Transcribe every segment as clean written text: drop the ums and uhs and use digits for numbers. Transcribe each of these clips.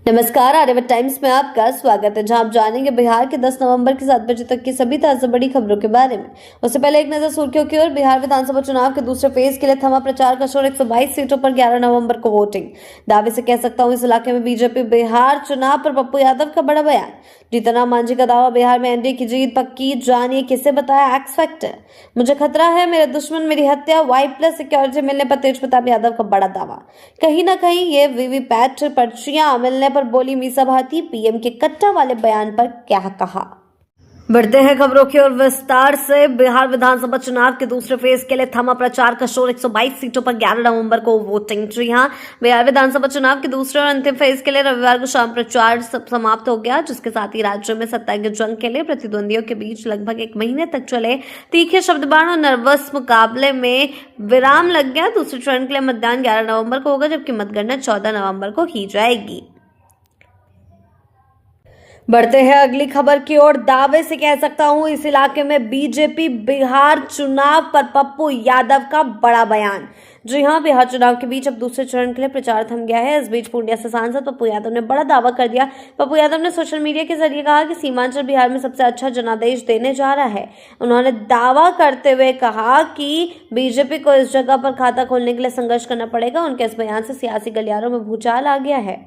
नमस्कार, आर्यभट्ट टाइम्स में आपका स्वागत है, जहां आप जानेंगे बिहार के 10 नवंबर के 7 बजे तक की सभी ताजा बड़ी खबरों के बारे में। उससे पहले एक नजर सुर्खियों की ओर। बिहार विधानसभा चुनाव के दूसरे फेज के लिए थमा प्रचार का शोर। 122 सीटों पर 11 नवंबर को वोटिंग। दावे से कह सकता हूं इस इलाके में बीजेपी बिहार चुनाव पर पप्पू यादव का बड़ा बयान। जीतनराम मांझी का दावा, बिहार में एनडीए की जीत पक्की। जानिए किसे बताया एक्स फैक्टर। मुझे खतरा है, मेरे दुश्मन मेरी हत्या। वाई+ सिक्योरिटी मिलने पर तेज प्रताप यादव का बड़ा दावा। कहीं ना कहीं ये वीवीपैट पर्चियां मिलने पर बोली मीसा भारती। पीएम के कट्टा वाले बयान पर क्या कहा। बढ़ते हैं खबरों की ओर विस्तार से। बिहार विधानसभा चुनाव के दूसरे फेज के लिए थमा प्रचार का शोर। 122 सीटों पर 11 नवंबर को वोटिंग। जी हां, बिहार विधानसभा चुनाव के दूसरे और अंतिम फेज के लिए रविवार को शाम प्रचार समाप्त हो गया, जिसके साथ ही राज्य में सत्ता की जंग के लिए प्रतिद्वंदियों के बीच लगभग 1 महीने तक चले तीखे शब्दबाण और नर्वस मुकाबले में विराम लग गया। दूसरे चरण के लिए मतदान 11 नवंबर को होगा, जबकि मतगणना 14 नवंबर को की जाएगी। बढ़ते हैं अगली खबर की ओर। दावे से कह सकता हूं इस इलाके में बीजेपी बिहार चुनाव पर पप्पू यादव का बड़ा बयान। जी हां, बिहार चुनाव के बीच अब दूसरे चरण के लिए प्रचार थम गया है। इस बीच पूर्णिया से सांसद पप्पू यादव ने बड़ा दावा कर दिया। पप्पू यादव ने सोशल मीडिया के जरिए कहा कि सीमांचल बिहार में सबसे अच्छा जनादेश देने जा रहा है। उन्होंने दावा करते हुए कहा कि बीजेपी को इस जगह पर खाता खोलने के लिए संघर्ष करना पड़ेगा। उनके इस बयान से सियासी गलियारों में भूचाल आ गया है।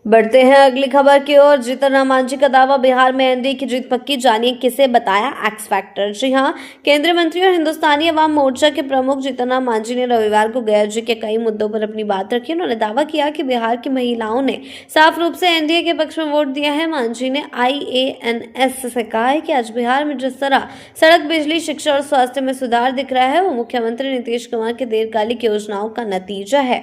बढ़ते हैं अगली खबर की ओर। जीतनराम मांझी का दावा, बिहार में एनडीए की जीत पक्की। जानिए किसे बताया एक्स फैक्टर। जी हां, केंद्रीय मंत्री और हिंदुस्तानी अवाम मोर्चा के प्रमुख जीतनराम मांझी ने रविवार को गया जी के कई मुद्दों पर अपनी बात रखी। उन्होंने दावा किया कि बिहार की महिलाओं ने साफ रूप से एनडीए के पक्ष में वोट दिया है। मांझी ने IANS से कहा है कि आज बिहार में जिस तरह सड़क, बिजली, शिक्षा और स्वास्थ्य में सुधार दिख रहा है, वो मुख्यमंत्री नीतीश कुमार की दीर्घकालिक योजनाओं का नतीजा है।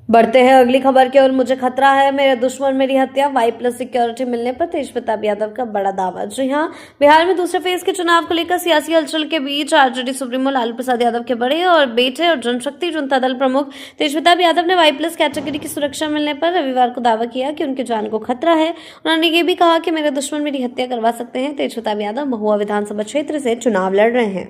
बढ़ते हैं अगली खबर की ओर। मुझे खतरा है, मेरे दुश्मन मेरी हत्या। वाई+ सिक्योरिटी मिलने पर तेज प्रताप यादव का बड़ा दावा। जी हां, बिहार में दूसरे फेज के चुनाव को लेकर सियासी हलचल के बीच आरजेडी सुप्रीमो लालू प्रसाद यादव के बड़े और बेटे और जनशक्ति जनता दल प्रमुख तेज प्रताप यादव ने वाई+ कैटेगरी की सुरक्षा मिलने पर रविवार को दावा किया कि उनकी जान को खतरा है। उन्होंने ये भी कहा कि मेरे दुश्मन मेरी हत्या करवा सकते हैं। तेज प्रताप यादव महुआ विधानसभा क्षेत्र से चुनाव लड़ रहे हैं।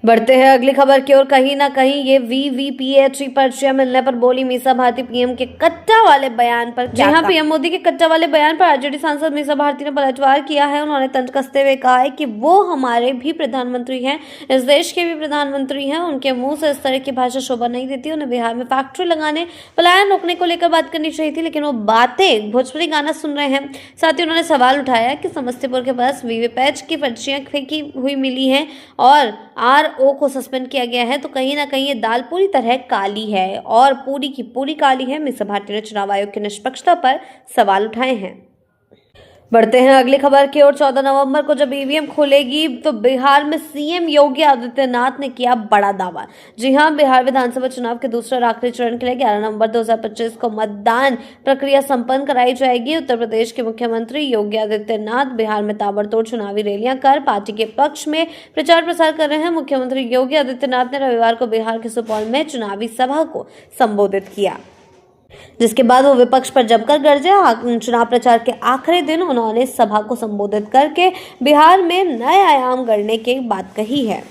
बढ़ते हैं अगली खबर की ओर। कहीं ना कहीं ये वीवीपैट पर्चियां मिलने पर बोली मीसा भारती। पीएम के कट्टा वाले बयान पर क्या कहा। पीएम मोदी के कट्टा वाले बयान पर आरजेडी सांसद मीसा भारती ने पलटवार किया है। उन्होंने तंज कसते हुए कहा है कि वो हमारे भी प्रधानमंत्री हैं, इस देश के भी प्रधानमंत्री हैं। उनके मुंह से इस तरह की भाषा शोभा नहीं देती। उन्हें बिहार में फैक्ट्री लगाने, पलायन रोकने को लेकर बात करनी चाहिए थी, लेकिन वो बातें भोजपुरी गाना सुन रहे हैं। साथ ही उन्होंने सवाल उठाया कि समस्तीपुर के पास वीवीपैट की पर्चियां फेंकी हुई मिली हैं और RO को सस्पेंड किया गया है, तो कहीं ना कहीं ये दाल पूरी तरह काली है और पूरी की पूरी काली है। मीसा भारती ने चुनाव आयोग की निष्पक्षता पर सवाल उठाए हैं। बढ़ते हैं अगली खबर की ओर। 14 नवंबर को जब ईवीएम खुलेगी तो बिहार में सीएम योगी आदित्यनाथ ने किया बड़ा दावा। जी हां, बिहार विधानसभा चुनाव के दूसरे और आखिरी चरण के लिए 11 नवंबर 2025 को मतदान प्रक्रिया संपन्न कराई जाएगी। उत्तर प्रदेश के मुख्यमंत्री योगी आदित्यनाथ बिहार में ताबड़तोड़ चुनावी रैलियां कर पार्टी के पक्ष में प्रचार प्रसार कर रहे हैं। मुख्यमंत्री योगी आदित्यनाथ ने रविवार को बिहार के सुपौल में चुनावी सभा को संबोधित किया, जिसके बाद वो विपक्ष पर जमकर गरजे। चुनाव प्रचार के आखिरी दिन उन्होंने सभा को संबोधित करके बिहार में नए आयाम गढ़ने की बात कही है।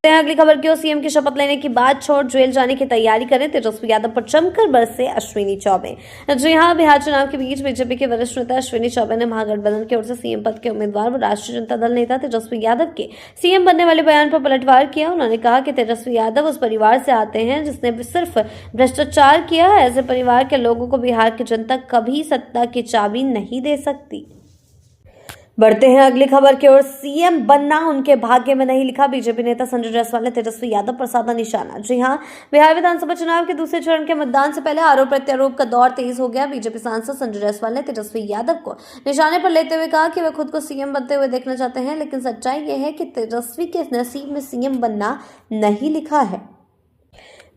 अगली खबर की ओर। सीएम की शपथ लेने की बात छोड़ जेल जाने की तैयारी करें, तेजस्वी यादव पर जमकर बरसे अश्विनी चौबे। जी हां, बिहार चुनाव के बीच बीजेपी के वरिष्ठ नेता अश्विनी चौबे ने महागठबंधन की ओर से सीएम पद के उम्मीदवार व राष्ट्रीय जनता दल नेता तेजस्वी यादव के सीएम बनने वाले बयान पर पलटवार किया। उन्होंने कहा कि तेजस्वी यादव उस परिवार से आते हैं जिसने सिर्फ भ्रष्टाचार किया। ऐसे परिवार के लोगों को बिहार की जनता कभी सत्ता की चाबी नहीं दे सकती। बढ़ते हैं अगली खबर की ओर। सीएम बनना उनके भाग्य में नहीं लिखा, बीजेपी नेता संजय जायसवाल ने तेजस्वी यादव पर साधा निशाना। जी हां, बिहार विधानसभा चुनाव के दूसरे चरण के मतदान से पहले आरोप प्रत्यारोप का दौर तेज हो गया। बीजेपी सांसद संजय जायसवाल ने तेजस्वी यादव को निशाने पर लेते हुए कहा कि वे खुद को सीएम बनते हुए देखना चाहते हैं, लेकिन सच्चाई यह है कि तेजस्वी के नसीब में सीएम बनना नहीं लिखा है।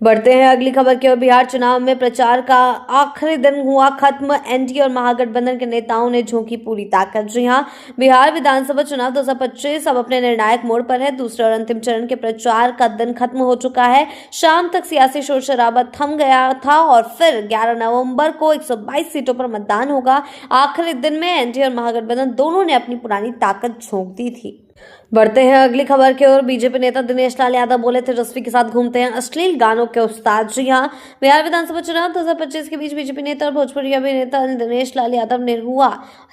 बढ़ते हैं अगली खबर की ओर। बिहार चुनाव में प्रचार का आखिरी दिन हुआ खत्म। एनडीए और महागठबंधन के नेताओं ने झोंकी पूरी ताकत। जी हां, बिहार विधानसभा चुनाव 2025 अब अपने निर्णायक मोड़ पर है। दूसरे और अंतिम चरण के प्रचार का दिन खत्म हो चुका है। शाम तक सियासी शोर शराबा थम गया था और फिर 11 नवंबर को 122 सीटों पर मतदान होगा। आखिरी दिन में एनडीए और महागठबंधन दोनों ने अपनी पुरानी ताकत झोंक दी थी। बढ़ते हैं अगली खबर की ओर। बीजेपी नेता दिनेश लाल यादव बोले तेजस्वी के साथ घूमते हैं अश्लील गानों के उस्ताद। जी हां, बिहार विधानसभा चुनाव 2025 के बीच बीजेपी नेता और भोजपुरी अभिनेता दिनेश लाल यादव निरहुआ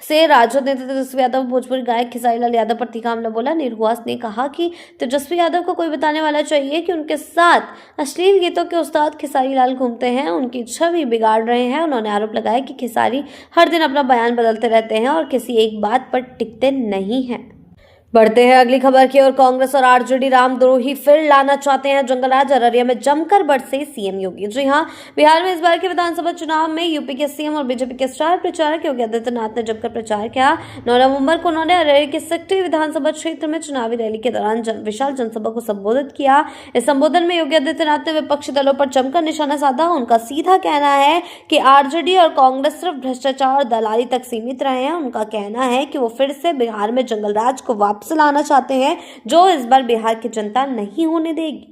से राजद नेता तेजस्वी यादव भोजपुरी गायक खेसारी लाल यादव पर तीखा हमला बोला। निरहुआ ने कहा कि तेजस्वी यादव को कोई बताने वाला चाहिए कि उनके साथ अश्लील गीतों के उस्ताद खेसारी लाल घूमते हैं, उनकी छवि बिगाड़ रहे हैं। उन्होंने आरोप लगाया कि खेसारी हर दिन अपना बयान बदलते रहते हैं और किसी एक बात पर टिकते नहीं हैं। बढ़ते हैं अगली खबर की ओर। कांग्रेस और आरजेडी रामद्रोही फिर लाना चाहते हैं जंगलराज। अररिया में जमकर बरसे सीएम योगी। जी हां, बिहार में इस बार के विधानसभा चुनाव में यूपी के सीएम और बीजेपी के स्टार प्रचारक योगी आदित्यनाथ ने जमकर प्रचार किया। 9 नवंबर को उन्होंने अररिया के सिकटी विधानसभा क्षेत्र में चुनावी रैली के दौरान विशाल जनसभा को संबोधित किया। इस संबोधन में योगी आदित्यनाथ ने विपक्षी दलों पर जमकर निशाना साधा। उनका सीधा कहना है कि आरजेडी और कांग्रेस सिर्फ भ्रष्टाचार और दलाली तक सीमित रहे हैं। उनका कहना है कि वो फिर से बिहार में जंगलराज को वापस लाना चाहते हैं, जो इस बार बिहार की जनता नहीं होने देगी।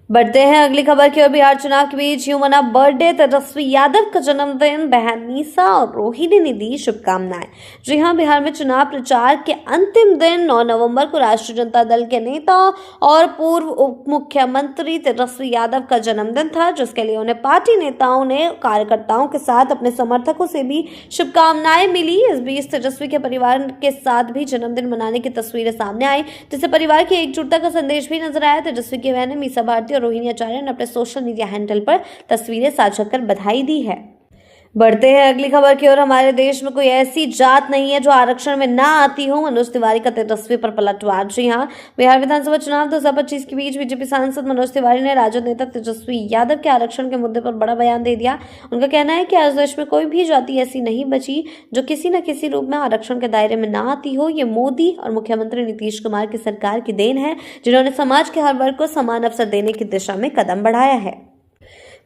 बढ़ते हैं अगली खबर की ओर। बिहार चुनाव के बीच यूं मना बर्थडे तेजस्वी यादव का जन्मदिन। बहन मीसा और रोहिणी ने दी शुभकामनाएं। जी हां, बिहार में चुनाव प्रचार के अंतिम दिन 9 नवंबर को राष्ट्रीय जनता दल के नेता और पूर्व उप मुख्यमंत्री तेजस्वी यादव का जन्मदिन था, जिसके लिए उन्हें पार्टी नेताओं ने कार्यकर्ताओं के साथ अपने समर्थकों से भी शुभकामनाएं मिली। इस बीच तेजस्वी के परिवार के साथ भी जन्मदिन मनाने की तस्वीरें सामने आई, जिससे परिवार की एकजुटता का संदेश भी नजर आया। तेजस्वी की बहन मीसा भारती और रोहिणी आचार्य ने अपने सोशल मीडिया हैंडल पर तस्वीरें साझा कर बधाई दी है। बढ़ते हैं अगली खबर की ओर। हमारे देश में कोई ऐसी जात नहीं है जो आरक्षण में ना आती हो। मनोज तिवारी का तेजस्वी पर पलटवार। जी हां, बिहार विधानसभा चुनाव 2025 के बीच बीजेपी सांसद मनोज तिवारी ने राजद नेता तेजस्वी यादव के आरक्षण के मुद्दे पर बड़ा बयान दे दिया। उनका कहना है कि आज देश में कोई भी जाति ऐसी नहीं बची जो किसी न किसी रूप में आरक्षण के दायरे में ना आती हो। ये मोदी और मुख्यमंत्री नीतीश कुमार की सरकार की देन है, जिन्होंने समाज के हर वर्ग को समान अवसर देने की दिशा में कदम बढ़ाया है।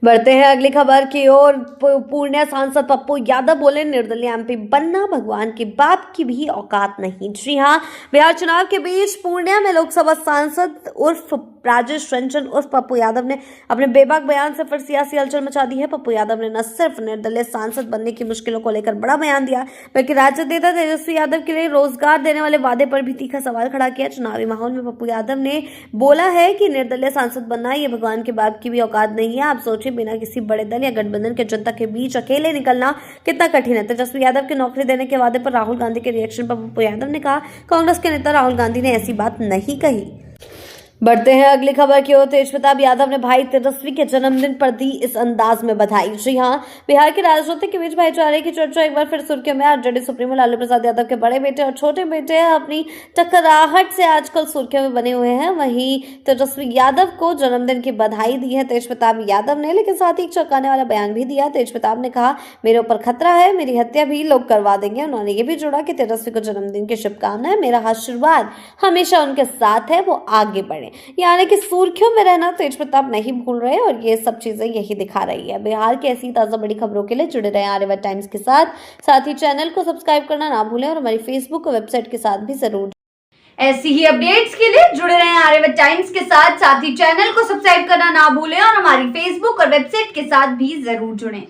बढ़ते हैं अगली खबर की ओर। पूर्णिया सांसद पप्पू यादव बोले निर्दलीय एमपी बनना भगवान के बाप की भी औकात नहीं। जी हां, बिहार चुनाव के बीच पूर्णिया में लोकसभा सांसद उर्फ राजेश रंजन उर्फ पप्पू यादव ने अपने बेबाक बयान से फिर सियासी हलचल मचा दी है। पप्पू यादव ने न सिर्फ निर्दलीय सांसद बनने की मुश्किलों को लेकर बड़ा बयान दिया, बल्कि राजद नेता तेजस्वी यादव के लिए रोजगार देने वाले वादे पर भी तीखा सवाल खड़ा किया। चुनावी माहौल में पप्पू यादव ने बोला है कि निर्दलीय सांसद बनना ये भगवान के बाप की भी औकात नहीं है। आप सोचिए, बिना किसी बड़े दल या गठबंधन के जनता के बीच अकेले निकलना कितना कठिन है। तेजस्वी यादव के नौकरी देने के वादे पर राहुल गांधी के रिएक्शन पर पप्पू यादव ने कहा, कांग्रेस के नेता राहुल गांधी ने ऐसी बात नहीं कही। बढ़ते हैं अगली खबर की ओर। तेजप्रताप यादव ने भाई तेजस्वी के जन्मदिन पर दी इस अंदाज में बधाई। जी हां, बिहार के राजनीति के बीच भाईचारे की चर्चा एक बार फिर सुर्खियों में। आरजेडी सुप्रीमो लालू प्रसाद यादव के बड़े बेटे और छोटे बेटे अपनी टकराहट से आजकल सुर्खियों में बने हुए हैं। वहीं तेजस्वी यादव को जन्मदिन की बधाई दी है तेजप्रताप यादव ने, लेकिन साथ ही एक चौंकाने वाला बयान भी दिया। तेजप्रताप ने कहा, मेरे ऊपर खतरा है, मेरी हत्या भी लोग करवा देंगे। उन्होंने ये भी जोड़ा कि तेजस्वी को जन्मदिन की शुभकामनाएं, मेरा आशीर्वाद हमेशा उनके साथ है, वो आगे बढ़े। यानी कि सुर्खियों में रहना तेजप्रताप नहीं भूल रहे और ये सब चीजें यही दिखा रही है। बिहार की ऐसी ताजा बड़ी खबरों के लिए जुड़े रहे आर्यवर्त टाइम्स के साथ ही चैनल को सब्सक्राइब करना ना भूलें और हमारी फेसबुक और वेबसाइट के साथ भी जरूर। ऐसी ही अपडेट्स के लिए जुड़े रहें आर्यवर्त टाइम्स के साथ ही चैनल को सब्सक्राइब करना ना भूलें और हमारी फेसबुक और वेबसाइट के साथ भी जरूर जुड़ें।